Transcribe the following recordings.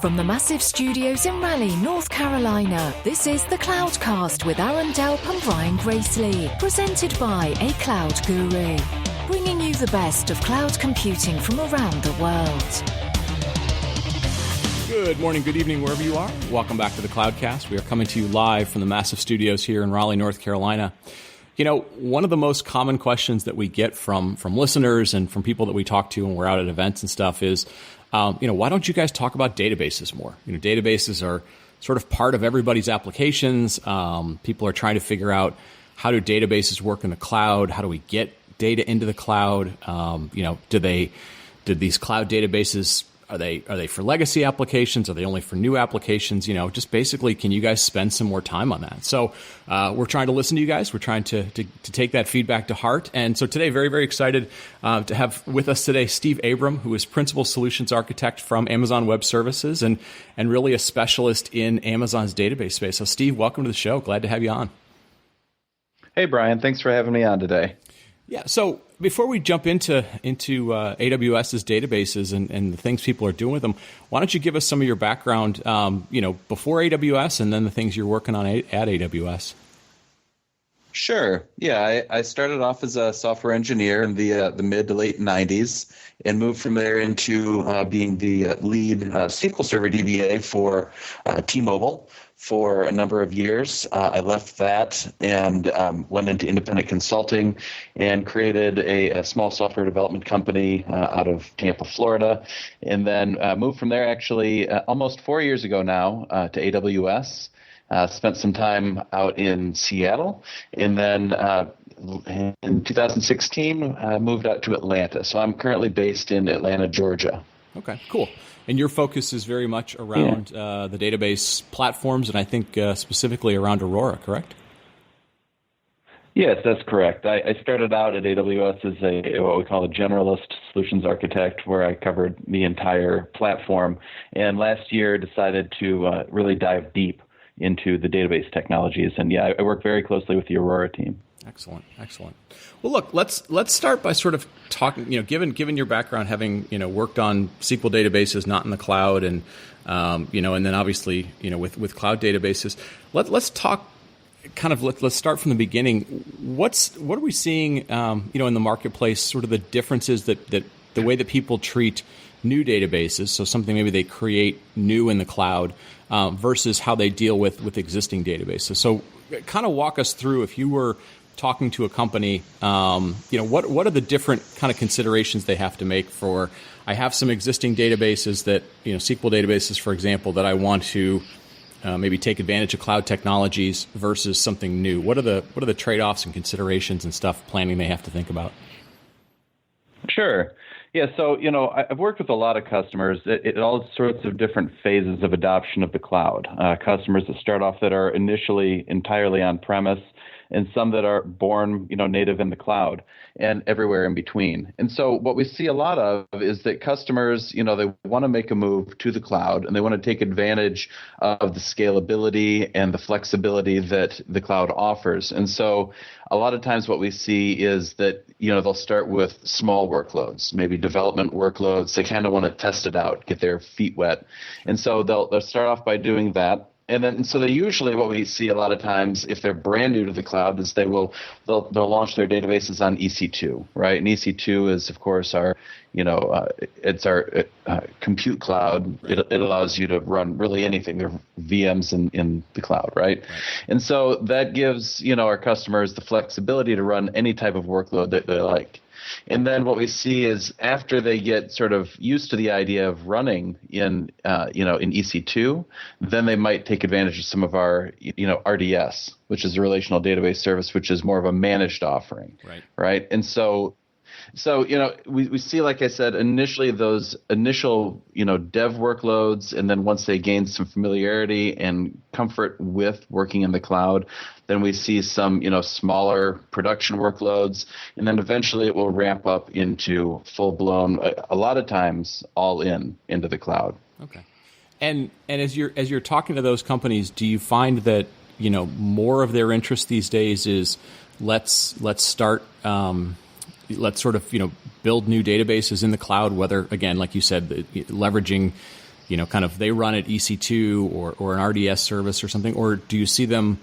From the massive studios in Raleigh, North Carolina, this is the Cloudcast with Aaron Delp and Brian Gracely, presented by A Cloud Guru, bringing you the best of cloud computing from around the world. Good morning, good evening, wherever you are. Welcome back to the Cloudcast. We are coming to you live from the massive studios here in Raleigh, North Carolina. You know, one of the most common questions that we get from listeners and from people that we talk to when we're out at events and stuff is, why don't you guys talk about databases more? You know, databases are sort of part of everybody's applications. People are trying to figure out how do databases work in the cloud? How do we get data into the cloud? Do these cloud databases, are they for legacy applications? Are they only for new applications? You know, just basically, can you guys spend some more time on that? So we're trying to listen to you guys. We're trying to take that feedback to heart. And so today, very, very excited to have with us today Steve Abram, who is Principal Solutions Architect from Amazon Web Services and really a specialist in Amazon's database space. So Steve, welcome to the show. Glad to have you on. Hey, Brian. Thanks for having me on today. Yeah. So before we jump into AWS's databases and the things people are doing with them, why don't you give us some of your background, before AWS and then the things you're working on at AWS? Sure. Yeah, I started off as a software engineer in the mid to late 90s and moved from there into being the lead SQL Server DBA for T-Mobile for a number of years. I left that and went into independent consulting and created a small software development company out of Tampa, Florida, and then moved from there actually almost 4 years ago now to AWS. Spent some time out in Seattle, and then in 2016 moved out to Atlanta. So I'm currently based in Atlanta, Georgia. Okay, cool. And your focus is very much around the database platforms, and I think specifically around Aurora, correct? Yes, that's correct. I started out at AWS as what we call a generalist solutions architect, where I covered the entire platform, and last year decided to really dive deep into the database technologies. And yeah, I work very closely with the Aurora team. Excellent. Well, look, let's start by sort of talking, given your background, having, worked on SQL databases, not in the cloud, and, and then obviously, with cloud databases, let's talk let's start from the beginning. What are we seeing, in the marketplace, sort of the differences that the way that people treat new databases, so something maybe they create new in the cloud, versus how they deal with existing databases. So kind of walk us through, if you were talking to a company, what are the different kind of considerations they have to make for, I have some existing databases that, SQL databases, for example, that I want to maybe take advantage of cloud technologies versus something new. What are the trade-offs and considerations and stuff planning they have to think about? Sure. Yeah, so, I've worked with a lot of customers at all sorts of different phases of adoption of the cloud. Customers that start off that are initially entirely on-premise, and some that are born, native in the cloud, and everywhere in between. And so what we see a lot of is that customers, they want to make a move to the cloud, and they want to take advantage of the scalability and the flexibility that the cloud offers. And so a lot of times what we see is that, they'll start with small workloads, maybe development workloads. They kind of want to test it out, get their feet wet. And so they'll start off by doing that. And then, so they usually, what we see a lot of times, if they're brand new to the cloud, is they'll launch their databases on EC2, right? And EC2 is, of course, our, it's our compute cloud. It allows you to run really anything. There are VMs in the cloud, right? And so that gives, our customers the flexibility to run any type of workload that they like. And then what we see is after they get sort of used to the idea of running in EC2, then they might take advantage of some of our, RDS, which is a relational database service, which is more of a managed offering, right? And so we see, like I said, initially those initial, dev workloads, and then once they gain some familiarity and comfort with working in the cloud, then we see some, smaller production workloads, and then eventually it will ramp up into full-blown, a lot of times all into the cloud. Okay. And as you're talking to those companies, do you find that, more of their interest these days is let's start let's sort of, build new databases in the cloud, whether, again, like you said, leveraging, kind of they run at EC2 or an RDS service or something, or do you see them,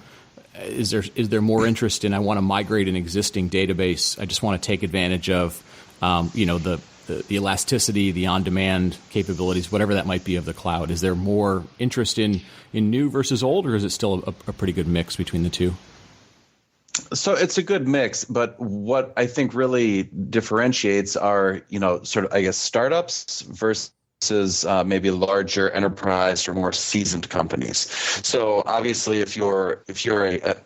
is there more interest in, I want to migrate an existing database, I just want to take advantage of, the elasticity, the on-demand capabilities, whatever that might be of the cloud? Is there more interest in new versus old, or is it still a pretty good mix between the two? So it's a good mix, but what I think really differentiates are, sort of, I guess, startups versus maybe larger enterprise or more seasoned companies. So obviously, if you're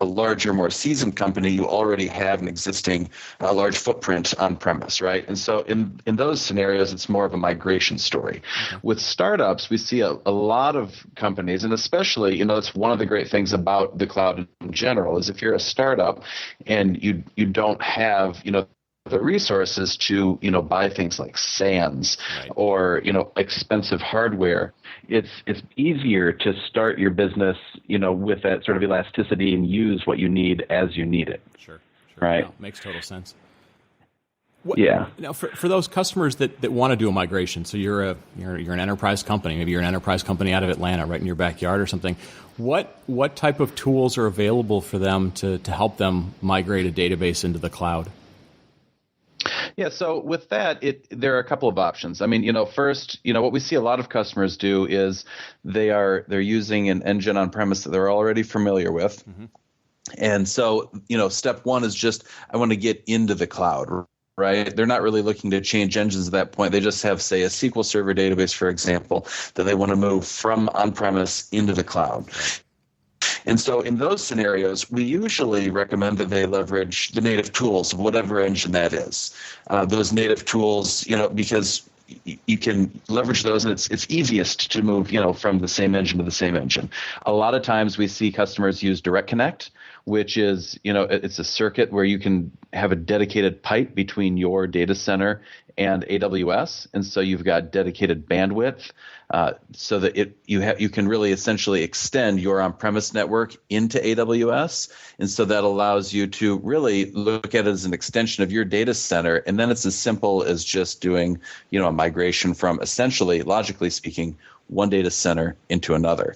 a larger, more seasoned company, you already have an existing large footprint on premise, right? And so in those scenarios, it's more of a migration story. Okay. With startups, we see a lot of companies, and especially, it's one of the great things about the cloud in general is if you're a startup and you don't have, the resources to, buy things like SANs, right, or, expensive hardware, it's easier to start your business, with that sort of elasticity and use what you need as you need it. Sure. Right. No, makes total sense. Yeah. Now, for those customers that want to do a migration, so you're an enterprise company, maybe you're an enterprise company out of Atlanta, right in your backyard or something. What type of tools are available for them to help them migrate a database into the cloud? Yeah, so with that, there are a couple of options. I mean, first, what we see a lot of customers do is they're using an engine on premise that they're already familiar with. Mm-hmm. And so, step one is just, I want to get into the cloud, right? They're not really looking to change engines at that point. They just have, say, a SQL Server database, for example, that they want to move from on-premise into the cloud. And so in those scenarios, we usually recommend that they leverage the native tools of whatever engine that is. Those native tools, because you can leverage those, and it's easiest to move, from the same engine to the same engine. A lot of times we see customers use Direct Connect, which is, it's a circuit where you can have a dedicated pipe between your data center and AWS, and so you've got dedicated bandwidth, so that you can really essentially extend your on-premise network into AWS, and so that allows you to really look at it as an extension of your data center, and then it's as simple as just doing, a migration from essentially, logically speaking, one data center into another.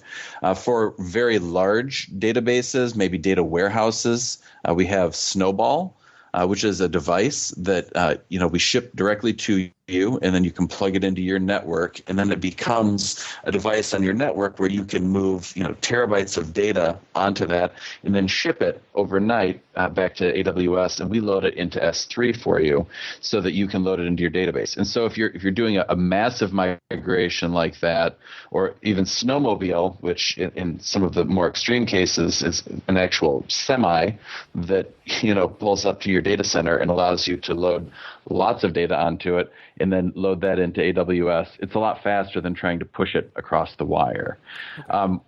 For very large databases, maybe data warehouses, we have Snowball, which is a device that we ship directly to you, and then you can plug it into your network, and then it becomes a device on your network where you can move terabytes of data onto that, and then ship it overnight back to AWS, and we load it into S3 for you, so that you can load it into your database. And so if you're doing a massive migration like that, or even Snowmobile, which in some of the more extreme cases is an actual semi that pulls up to your data center and allows you to load lots of data onto it, and then load that into AWS. It's a lot faster than trying to push it across the wire.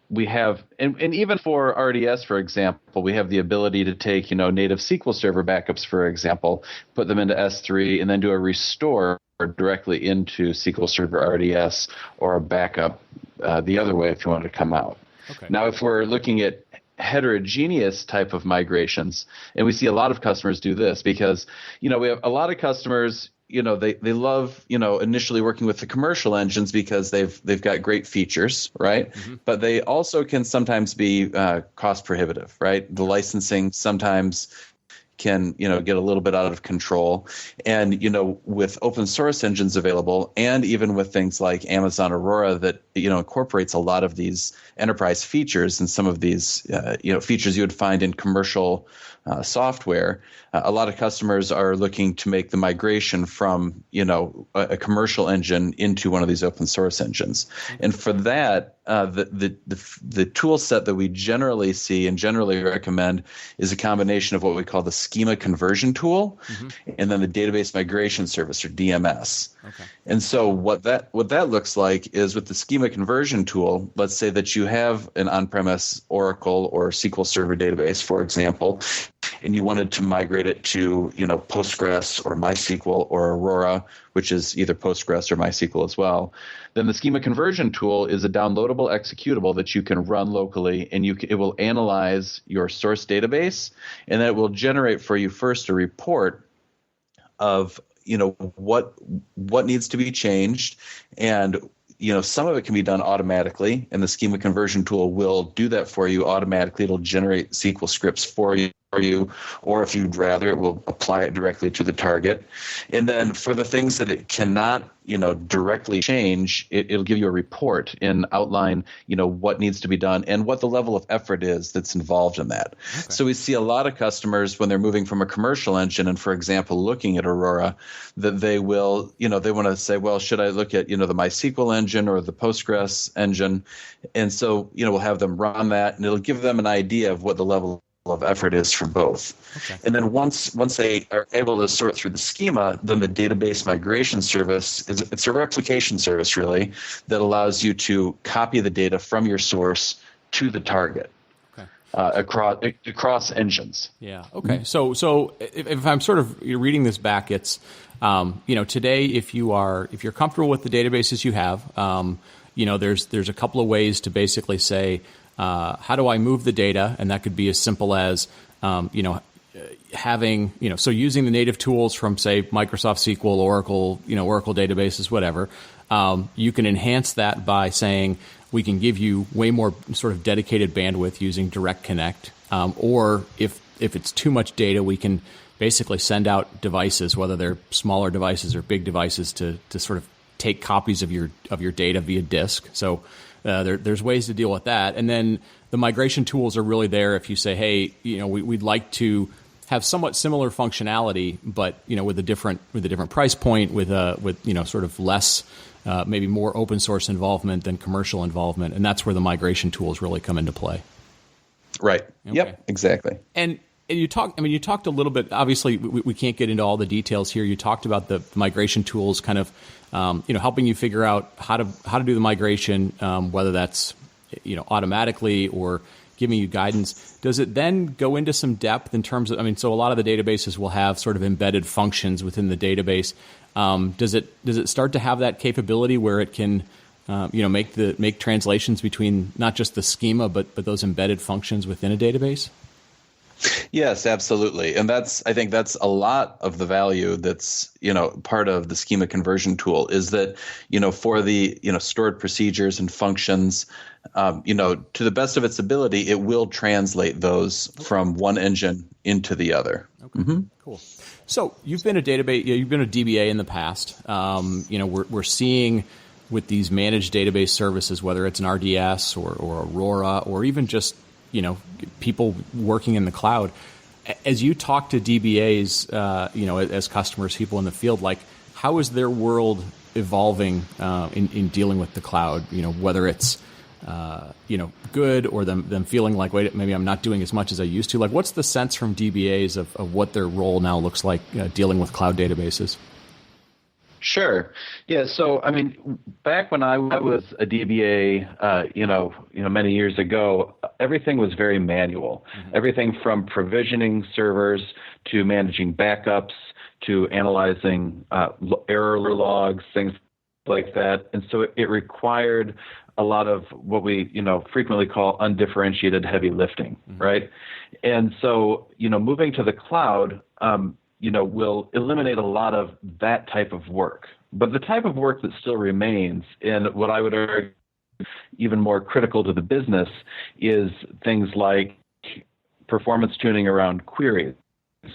We have, and even for RDS, for example, we have the ability to take, native SQL Server backups, for example, put them into S3, and then do a restore directly into SQL Server RDS, or a backup the other way if you want to come out. Okay. Now, if we're looking at heterogeneous type of migrations, and we see a lot of customers do this because, we have a lot of customers, they love, initially working with the commercial engines because they've got great features, right? Mm-hmm. But they also can sometimes be cost prohibitive, right? The licensing sometimes can, get a little bit out of control. And, with open source engines available, and even with things like Amazon Aurora that, incorporates a lot of these enterprise features and some of these, features you would find in commercial software, a lot of customers are looking to make the migration from, a commercial engine into one of these open source engines. And for that, the tool set that we generally see and generally recommend is a combination of what we call the schema conversion tool, mm-hmm, and then the database migration service, or DMS. Okay. And so what that looks like is, with the schema conversion tool, let's say that you have an on-premise Oracle or SQL Server database, for example, and you wanted to migrate it to, Postgres or MySQL or Aurora, which is either Postgres or MySQL as well. Then the schema conversion tool is a downloadable executable that you can run locally, and it will analyze your source database, and then it will generate for you first a report of what needs to be changed, and some of it can be done automatically, and the schema conversion tool will do that for you automatically. It'll generate SQL scripts for you, or if you'd rather, it will apply it directly to the target. And then for the things that it cannot, directly change, it'll give you a report and outline, what needs to be done and what the level of effort is that's involved in that. Okay. So we see a lot of customers when they're moving from a commercial engine and, for example, looking at Aurora, that they will, they want to say, well, should I look at, the MySQL engine or the Postgres engine? And so, we'll have them run that, and it'll give them an idea of what the level of effort is for both. Okay. And then once they are able to sort through the schema, then the database migration service it's a replication service really that allows you to copy the data from your source to the target. Okay. Across engines. Yeah. Okay. So if I'm sort of reading this back, it's today if you're comfortable with the databases you have, there's a couple of ways to basically say, how do I move the data? And that could be as simple as, having, so using the native tools from, say, Microsoft SQL, Oracle, Oracle databases, whatever. You can enhance that by saying we can give you way more sort of dedicated bandwidth using Direct Connect. Or if it's too much data, we can basically send out devices, whether they're smaller devices or big devices, to sort of take copies of your data via disk. So there's ways to deal with that. And then the migration tools are really there if you say, hey, we'd like to have somewhat similar functionality, but with a different price point, with sort of less, maybe more open source involvement than commercial involvement, and that's where the migration tools really come into play. Right. Okay. Yep. Exactly. And you talked a little bit. Obviously, we can't get into all the details here. You talked about the migration tools, kind of, helping you figure out how to do the migration, whether that's automatically or giving you guidance. Does it then go into some depth in terms of? So a lot of the databases will have sort of embedded functions within the database. Does it start to have that capability where it can, make translations between not just the schema but those embedded functions within a database? Yes, absolutely. And I think that's a lot of the value that's, part of the schema conversion tool is that, for the, stored procedures and functions, to the best of its ability, it will translate those from one engine into the other. Okay, cool. So you've been a DBA in the past. We're seeing with these managed database services, whether it's an RDS or Aurora or even just people working in the cloud. As you talk to DBAs, as customers, people in the field, like how is their world evolving in dealing with the cloud? Whether it's good or them feeling like, wait, maybe I'm not doing as much as I used to. Like, what's the sense from DBAs of what their role now looks like dealing with cloud databases? Sure. Yeah. So, back when I was a DBA, many years ago, everything was very manual. Mm-hmm. Everything from provisioning servers to managing backups to analyzing error logs, things like that. And so it required a lot of what we, frequently call undifferentiated heavy lifting, mm-hmm. right? And so, moving to the cloud, will eliminate a lot of that type of work. But the type of work that still remains, and what I would argue even more critical to the business, is things like performance tuning around queries,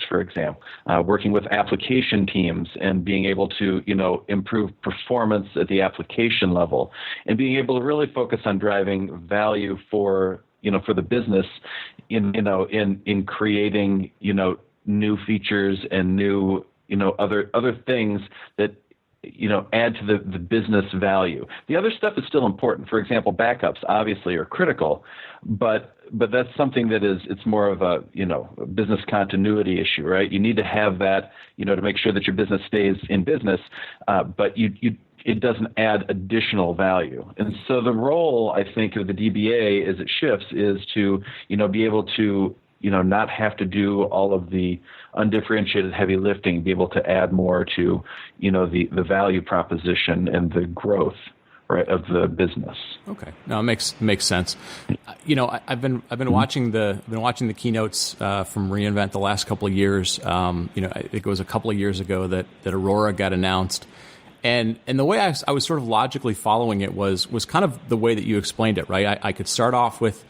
for example, working with application teams and being able to, improve performance at the application level, and being able to really focus on driving value for the business in creating, new features and new, other things that, add to the business value. The other stuff is still important. For example, backups obviously are critical, but that's something that it's more of a, business continuity issue, right? You need to have that, to make sure that your business stays in business, but it doesn't add additional value. And so the role, I think, of the DBA as it shifts is to, be able to, not have to do all of the undifferentiated heavy lifting, be able to add more to, the value proposition and the growth, right, of the business. Okay, no, it makes sense. I've been watching the keynotes from reInvent the last couple of years. I think it was a couple of years ago that Aurora got announced, and the way I was sort of logically following it was kind of the way that you explained it, right? I could start off with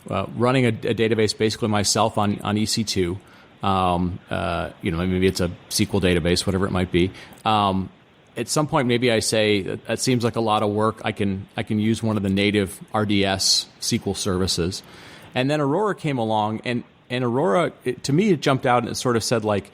running a database basically myself on EC2. Maybe it's a SQL database, whatever it might be. At some point, maybe I say that seems like a lot of work. I can use one of the native RDS SQL services, and then Aurora came along, and Aurora, to me, it jumped out and it sort of said like,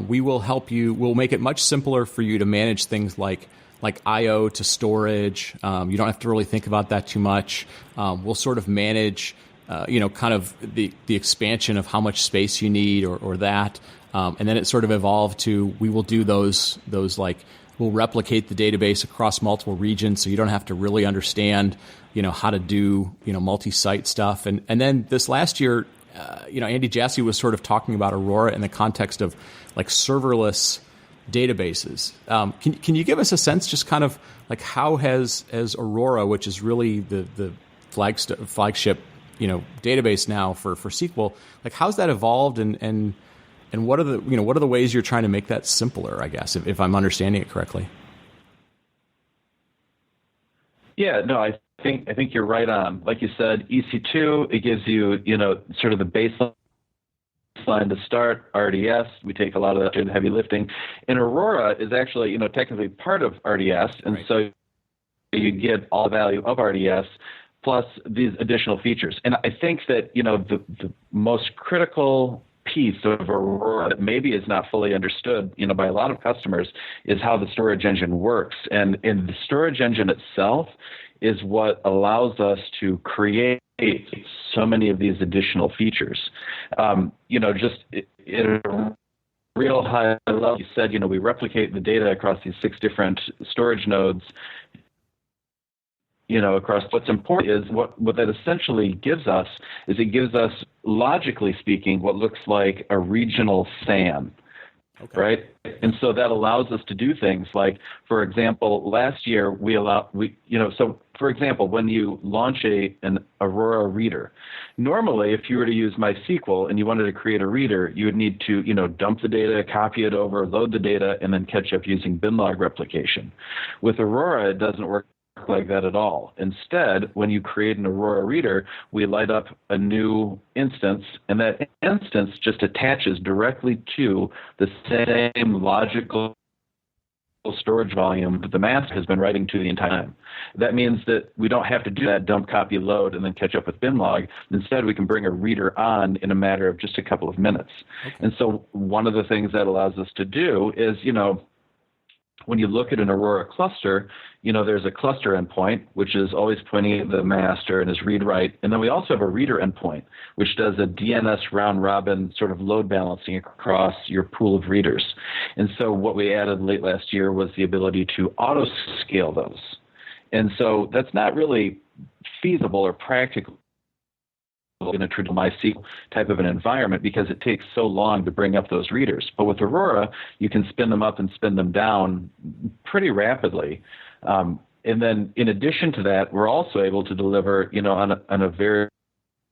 we will help you. We'll make it much simpler for you to manage things like I/O to storage. You don't have to really think about that too much. We'll sort of manage, kind of the expansion of how much space you need or that, and then it sort of evolved to we will do those like. We'll replicate the database across multiple regions, so you don't have to really understand, how to do, multi-site stuff. And then this last year, Andy Jassy was sort of talking about Aurora in the context of like serverless databases. Can you give us a sense, just kind of like how has Aurora, which is really the flagship, database now for SQL, like how's that evolved and what are the ways you're trying to make that simpler, I guess, if I'm understanding it correctly? Yeah, no, I think you're right on. Like you said, EC2, it gives you, sort of the baseline to start. RDS, we take a lot of that heavy lifting. And Aurora is actually, technically part of RDS, and right. So you get all the value of RDS plus these additional features. And I think that, the most critical piece of Aurora that maybe is not fully understood, by a lot of customers is how the storage engine works. And the storage engine itself is what allows us to create so many of these additional features. Just in a real high level, you said, we replicate the data across these 6 different storage nodes. Across what's important is what that essentially gives us is it gives us, logically speaking, what looks like a regional SAN, right? And so that allows us to do things like, for example, last year for example, when you launch an Aurora reader, normally if you were to use MySQL and you wanted to create a reader, you would need to, dump the data, copy it over, load the data, and then catch up using bin log replication. With Aurora, it doesn't work like that at all. Instead, when you create an Aurora reader, we light up a new instance, and that instance just attaches directly to the same logical storage volume that the master has been writing to the entire time. That means that we don't have to do that dump, copy, load, and then catch up with bin log. Instead, we can bring a reader on in a matter of just a couple of minutes. Okay. And so one of the things that allows us to do is, when you look at an Aurora cluster, there's a cluster endpoint, which is always pointing at the master and is read-write. And then we also have a reader endpoint, which does a DNS round-robin sort of load balancing across your pool of readers. And so what we added late last year was the ability to auto-scale those. And so that's not really feasible or practical in a traditional MySQL type of an environment because it takes so long to bring up those readers. But with Aurora, you can spin them up and spin them down pretty rapidly. And then in addition to that, we're also able to deliver, on a very,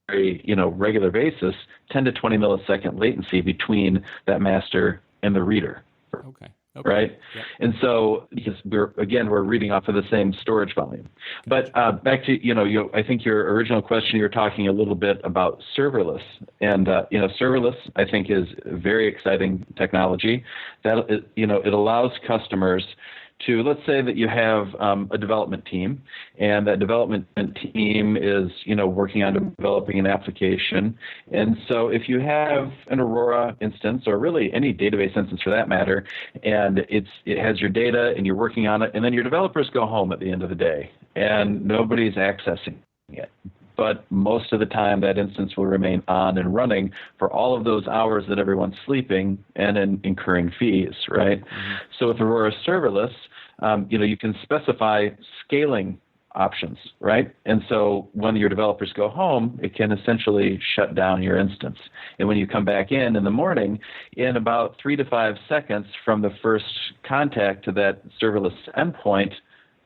regular basis, 10 to 20 millisecond latency between that master and the reader. Okay. Right? Yep. And so because we're reading off of the same storage volume. But back to, I think your original question, you were talking a little bit about serverless. And, serverless, I think, is a very exciting technology. That, it allows customers to, let's say that you have a development team, and that development team is, working on developing an application. And so if you have an Aurora instance, or really any database instance for that matter, and it has your data and you're working on it, and then your developers go home at the end of the day, and nobody's accessing it. But most of the time, that instance will remain on and running for all of those hours that everyone's sleeping and incurring fees, right? Mm-hmm. So with Aurora Serverless, you can specify scaling options, right? And so when your developers go home, it can essentially shut down your instance. And when you come back in the morning, in about 3 to 5 seconds from the first contact to that serverless endpoint,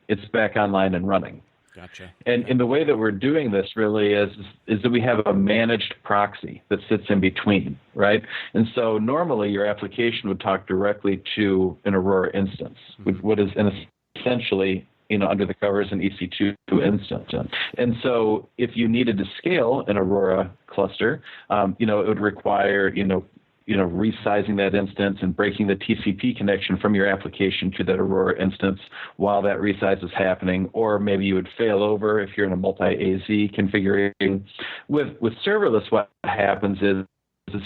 it's back online and running. Gotcha. And the way that we're doing this really is that we have a managed proxy that sits in between, right? And so normally your application would talk directly to an Aurora instance, what is essentially, under the covers an EC2 instance. And so if you needed to scale an Aurora cluster, it would require, resizing that instance and breaking the TCP connection from your application to that Aurora instance while that resize is happening, or maybe you would fail over if you're in a multi-AZ configuration. With serverless, what happens is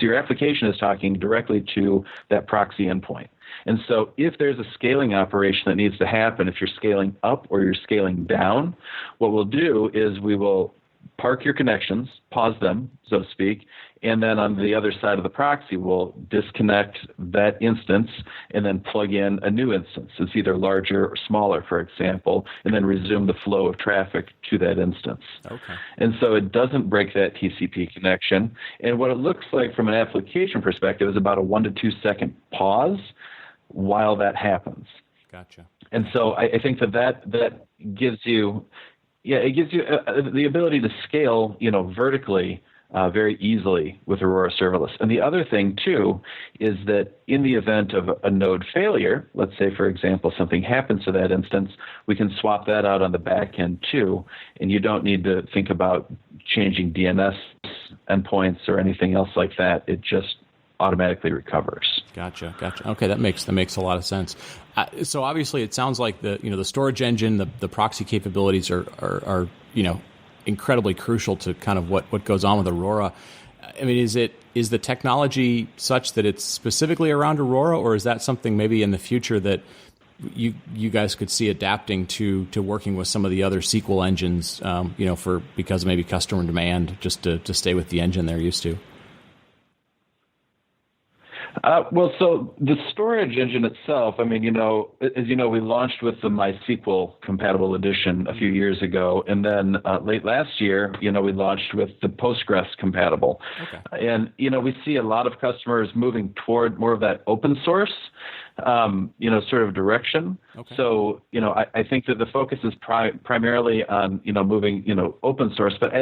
your application is talking directly to that proxy endpoint. And so if there's a scaling operation that needs to happen, if you're scaling up or you're scaling down, what we'll do is we will park your connections, pause them, so to speak, and then on the other side of the proxy, we'll disconnect that instance and then plug in a new instance. It's either larger or smaller, for example, and then resume the flow of traffic to that instance. Okay. And so it doesn't break that TCP connection. And what it looks like from an application perspective is about a 1 to 2 second pause while that happens. Gotcha. And so I think that gives you, it gives you the ability to scale, vertically very easily with Aurora Serverless. And the other thing, too, is that in the event of a node failure, let's say, for example, something happens to that instance, we can swap that out on the back end, too, and you don't need to think about changing DNS endpoints or anything else like that. It just automatically recovers. Gotcha. Okay, that makes a lot of sense. So obviously, it sounds like the storage engine, the proxy capabilities are incredibly crucial to kind of what goes on with Aurora. I mean, is the technology such that it's specifically around Aurora, or is that something maybe in the future that you guys could see adapting to working with some of the other SQL engines, because maybe customer demand, just to stay with the engine they're used to? So the storage engine itself, I mean, as you know, we launched with the MySQL compatible edition a few years ago, and then late last year, we launched with the Postgres compatible. Okay. And, we see a lot of customers moving toward more of that open source, sort of direction. Okay. So, I think that the focus is primarily on, moving, open source, but,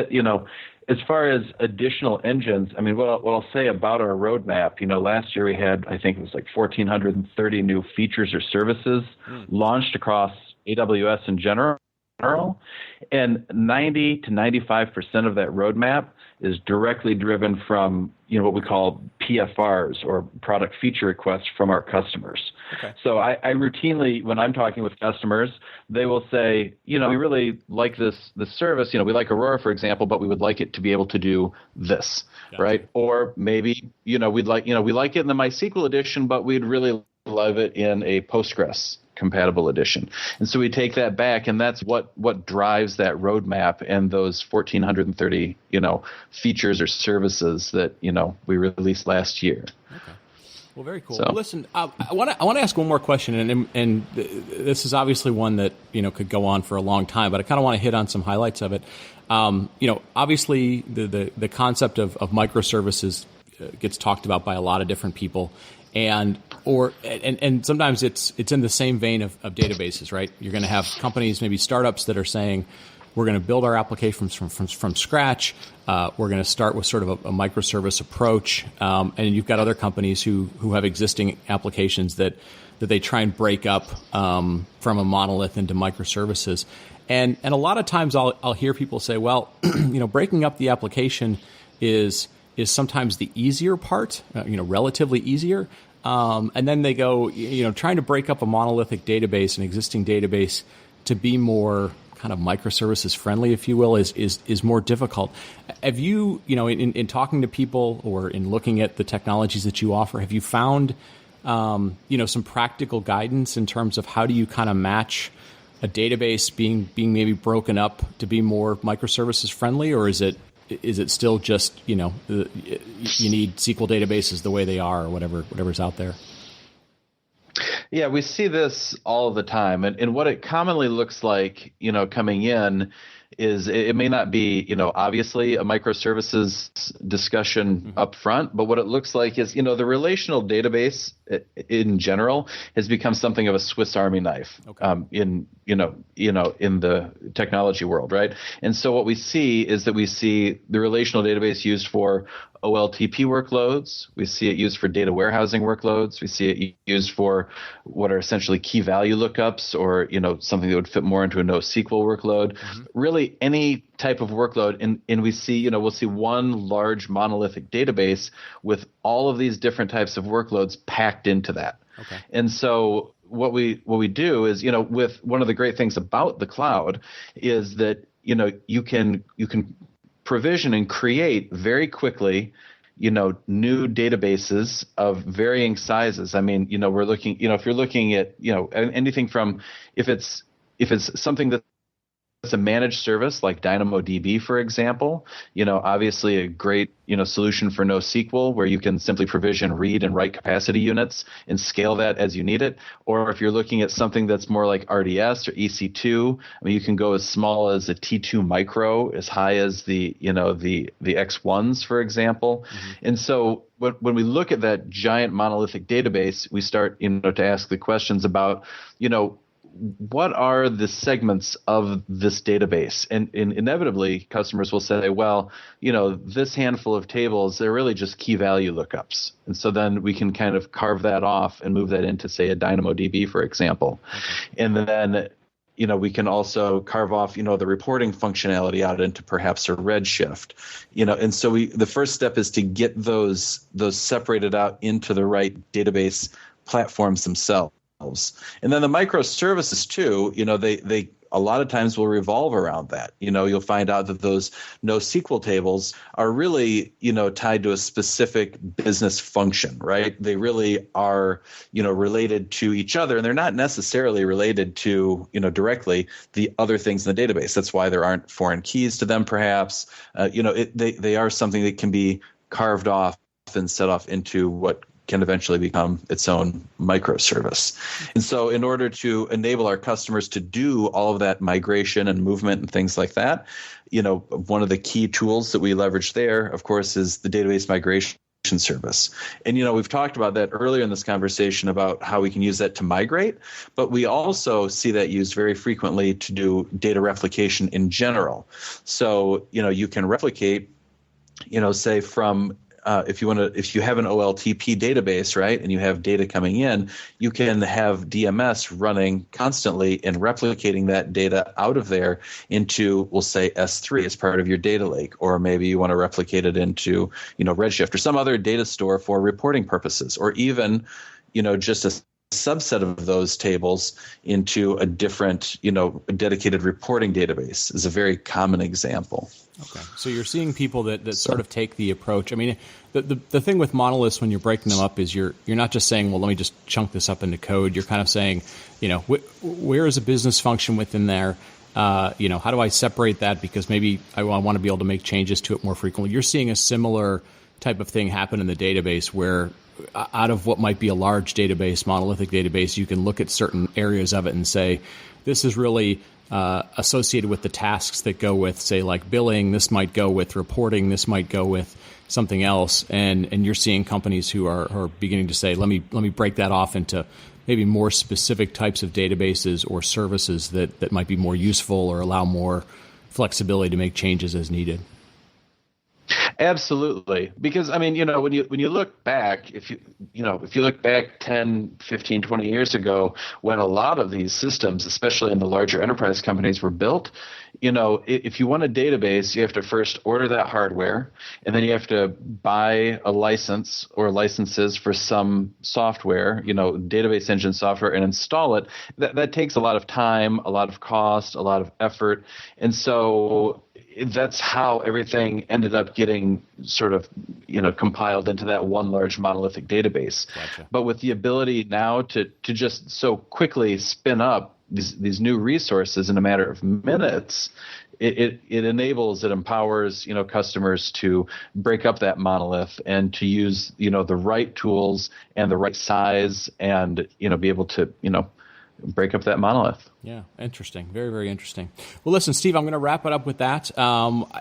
as far as additional engines, I mean, what I'll say about our roadmap, last year we had, I think it was like 1,430 new features or services launched across AWS in general, and 90 to 95% of that roadmap is directly driven from, what we call PFRs, or product feature requests from our customers. Okay. So I routinely, when I'm talking with customers, they will say, we really like this service. We like Aurora, for example, but we would like it to be able to do this, gotcha. Right? Or maybe, we like it in the MySQL edition, but we'd really love it in a Postgres compatible edition. And so we take that back, and that's what drives that roadmap and those 1,430, features or services that, we released last year. Okay. Well, very cool. So, well, listen, I want to ask one more question, and this is obviously one that, could go on for a long time, but I kind of want to hit on some highlights of it. Obviously the concept of microservices gets talked about by a lot of different people. And sometimes it's in the same vein of databases, right? You're going to have companies, maybe startups, that are saying, we're going to build our applications from scratch. We're going to start with sort of a microservice approach. And you've got other companies who have existing applications that they try and break up from a monolith into microservices. And a lot of times I'll hear people say, well, breaking up the application is sometimes the easier part, relatively easier. And then they go, trying to break up a monolithic database, an existing database, to be more kind of microservices friendly, if you will, is more difficult. Have you, in talking to people or in looking at the technologies that you offer, have you found, some practical guidance in terms of how do you kind of match a database being maybe broken up to be more microservices friendly, or is it still just, you need SQL databases the way they are, or whatever's out there? Yeah, we see this all the time. And what it commonly looks like, coming in is it may not be, obviously a microservices discussion up front, but what it looks like is, the relational database in general has become something of a Swiss Army knife in the technology world, right? And so what we see is that we see the relational database used for OLTP workloads. We see it used for data warehousing workloads. We see it used for what are essentially key value lookups, or something that would fit more into a NoSQL workload. Really, any type of workload, and we see we'll see one large monolithic database with all of these different types of workloads packed into that. Okay. And so what we do is with one of the great things about the cloud is that you can provision and create very quickly, new databases of varying sizes. I mean, we're looking, if you're looking at, anything from if it's something that's a managed service like DynamoDB, for example, obviously a great, solution for NoSQL, where you can simply provision read and write capacity units and scale that as you need it. Or if you're looking at something that's more like RDS or EC2, I mean, you can go as small as a T2 micro, as high as the X1s, for example. And so when we look at that giant monolithic database, we start, to ask the questions about, what are the segments of this database? And inevitably, customers will say, well, this handful of tables, they're really just key value lookups. And so then we can kind of carve that off and move that into, say, a DynamoDB, for example. And then, we can also carve off, the reporting functionality out into perhaps a Redshift, and so the first step is to get those separated out into the right database platforms themselves. And then the microservices too, they a lot of times will revolve around that. You'll find out that those NoSQL tables are really, tied to a specific business function, right? They really are, related to each other, and they're not necessarily related to, directly the other things in the database. That's why there aren't foreign keys to them, perhaps. They are something that can be carved off and set off into what can eventually become its own microservice. And so in order to enable our customers to do all of that migration and movement and things like that, one of the key tools that we leverage there, of course, is the database migration service. And, we've talked about that earlier in this conversation about how we can use that to migrate, but we also see that used very frequently to do data replication in general. So, you can replicate, say from if you have an OLTP database, right, and you have data coming in, you can have DMS running constantly and replicating that data out of there into, we'll say, S3 as part of your data lake, or maybe you want to replicate it into, Redshift or some other data store for reporting purposes, or even, just a subset of those tables into a different, dedicated reporting database is a very common example. Okay, so you're seeing people that sort of take the approach. I mean, the thing with monoliths when you're breaking them up is you're not just saying, well, let me just chunk this up into code. You're kind of saying, where is a business function within there? How do I separate that, because maybe I want to be able to make changes to it more frequently. You're seeing a similar type of thing happen in the database, where out of what might be a large database, monolithic database, you can look at certain areas of it and say, this is really associated with the tasks that go with, say, like billing. This might go with reporting. This might go with something else. And you're seeing companies who are beginning to say, let me break that off into maybe more specific types of databases or services that might be more useful or allow more flexibility to make changes as needed. Absolutely. Because, I mean, when you look back, if you look back 10, 15, 20 years ago, when a lot of these systems, especially in the larger enterprise companies, were built, if you want a database, you have to first order that hardware, and then you have to buy a license or licenses for some software, database engine software, and install it. That takes a lot of time, a lot of cost, a lot of effort. And so that's how everything ended up getting sort of, compiled into that one large monolithic database. Gotcha. But with the ability now to just so quickly spin up these new resources in a matter of minutes, it empowers, customers to break up that monolith and to use, the right tools and the right size and, be able to, break up that monolith. Yeah, interesting. Very, very interesting. Well, listen, Steve, I'm going to wrap it up with that.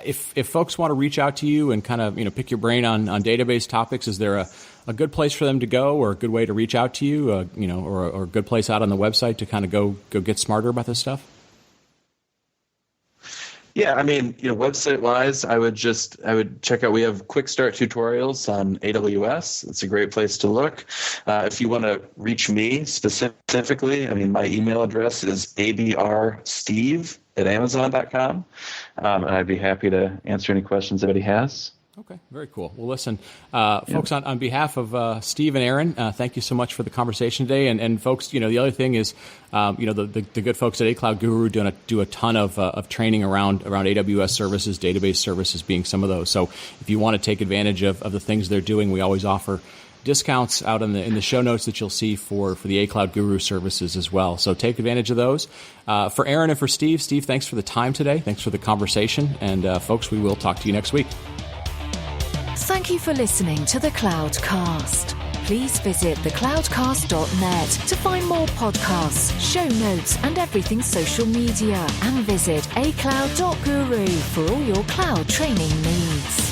If folks want to reach out to you and kind of pick your brain on database topics, is there a good place for them to go, or a good way to reach out to you, or a good place out on the website to kind of go get smarter about this stuff? Yeah, I mean, website-wise, I would check out. We have quick start tutorials on AWS. It's a great place to look. If you want to reach me specifically, I mean, my email address is abrsteve@amazon.com, and I'd be happy to answer any questions anybody has. Okay, very cool. Well, listen, folks, on behalf of Steve and Aaron, thank you so much for the conversation today. And folks, the other thing is, the good folks at Cloud Guru do a ton of training around AWS services, database services being some of those. So if you want to take advantage of the things they're doing, we always offer discounts out in the show notes that you'll see for the Cloud Guru services as well. So take advantage of those. For Aaron and for Steve, thanks for the time today. Thanks for the conversation. And folks, we will talk to you next week. Thank you for listening to the Cloudcast. Please visit thecloudcast.net to find more podcasts, show notes, and everything social media. And visit acloud.guru for all your cloud training needs.